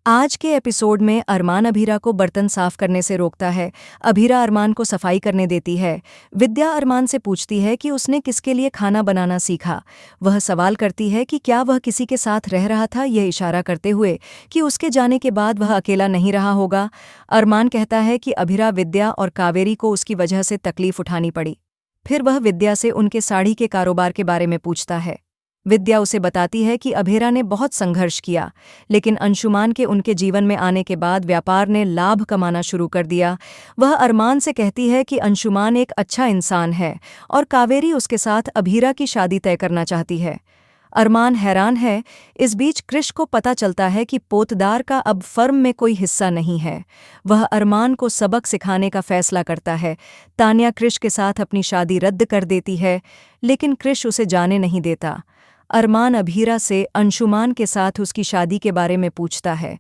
आज के एपिसोड में अरमान अभीरा को बर्तन साफ करने से रोकता है। अभीरा अरमान को सफाई करने देती है। विद्या अरमान से पूछती है कि उसने किसके लिए खाना बनाना सीखा। वह सवाल करती है कि क्या वह किसी के साथ रह रहा था, यह इशारा करते हुए कि उसके जाने के बाद वह अकेला नहीं रहा होगा। अरमान कहता है कि अभीरा, विद्या और कावेरी को उसकी वजह से तकलीफ उठानी पड़ी। फिर वह विद्या से उनके साड़ी के कारोबार के बारे में पूछता है। विद्या उसे बताती है कि अभीरा ने बहुत संघर्ष किया, लेकिन अंशुमान के उनके जीवन में आने के बाद व्यापार ने लाभ कमाना शुरू कर दिया। वह अरमान से कहती है कि अंशुमान एक अच्छा इंसान है और कावेरी उसके साथ अभीरा की शादी तय करना चाहती है। अरमान हैरान है। इस बीच कृष को पता चलता है कि पोतदार का अब फर्म में कोई हिस्सा नहीं है। वह अरमान को सबक सिखाने का फैसला करता है। तान्या कृष के साथ अपनी शादी रद्द कर देती है, लेकिन कृष उसे जाने नहीं देता। अरमान अभीरा से अंशुमान के साथ उसकी शादी के बारे में पूछता है।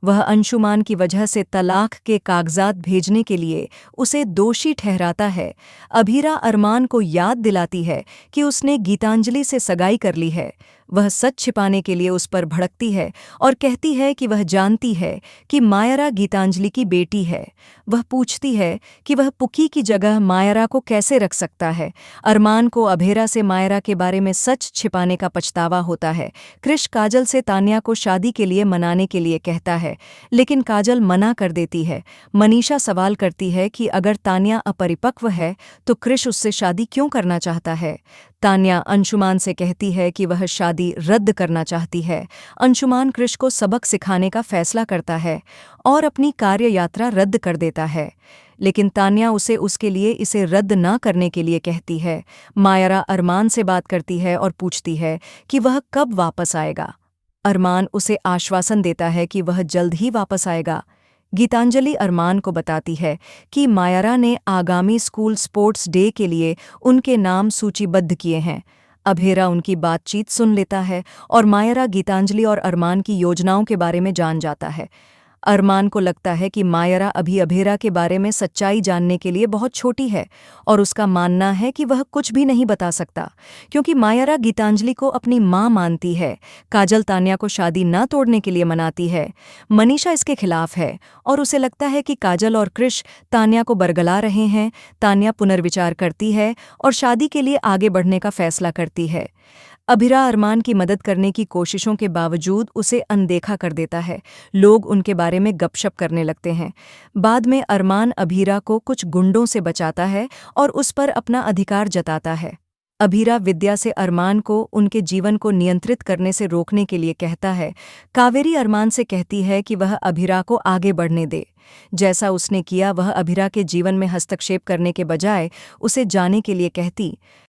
वह अंशुमान की वजह से तलाक के कागजात भेजने के लिए उसे दोषी ठहराता है। अभीरा अरमान को याद दिलाती है कि उसने गीतांजलि से सगाई कर ली है। वह सच छिपाने के लिए उस पर भड़कती है और कहती है कि वह जानती है कि मायरा गीतांजलि की बेटी है। वह पूछती है कि वह पुकी की जगह मायरा को कैसे रख सकता है। अरमान को अभीरा से मायरा के बारे में सच छिपाने का पछतावा होता है। कृष काजल से तान्या को शादी के लिए मनाने के लिए कहता है, लेकिन काजल मना कर देती है। मनीषा सवाल करती है कि अगर तान्या अपरिपक्व है तो कृष उससे शादी क्यों करना चाहता है। तान्या अंशुमान से कहती है कि वह शादी रद्द करना चाहती है। अंशुमान कृष को सबक सिखाने का फैसला करता है और अपनी कार्य यात्रा रद्द कर देता है, लेकिन तान्या उसे उसके लिए इसे रद्द न करने के लिए कहती है। मायरा अरमान से बात करती है और पूछती है कि वह कब वापस आएगा। अरमान उसे आश्वासन देता है कि वह जल्द ही वापस आएगा। गीतांजलि अरमान को बताती है कि मायरा ने आगामी स्कूल स्पोर्ट्स डे के लिए उनके नाम सूचीबद्ध किए हैं। अभीरा उनकी बातचीत सुन लेता है और मायरा गीतांजलि और अरमान की योजनाओं के बारे में जान जाता है। अरमान को लगता है कि मायरा अभी अभीरा के बारे में सच्चाई जानने के लिए बहुत छोटी है और उसका मानना है कि वह कुछ भी नहीं बता सकता, क्योंकि मायरा गीतांजलि को अपनी मां मानती है। काजल तान्या को शादी न तोड़ने के लिए मनाती है। मनीषा इसके खिलाफ है और उसे लगता है कि काजल और कृष तान्या को बरगला रहे हैं। तान्या पुनर्विचार करती है और शादी के लिए आगे बढ़ने का फैसला करती है। अभीरा अरमान की मदद करने की कोशिशों के बावजूद उसे अनदेखा कर देता है। लोग उनके बारे में गपशप करने लगते हैं। बाद में अरमान अभीरा को कुछ गुंडों से बचाता है और उस पर अपना अधिकार जताता है। अभीरा विद्या से अरमान को उनके जीवन को नियंत्रित करने से रोकने के लिए कहता है। कावेरी अरमान से कहती है कि वह अभीरा को आगे बढ़ने दे। जैसा उसने किया, वह अभीरा के जीवन में हस्तक्षेप करने के बजाय उसे जाने के लिए कहती।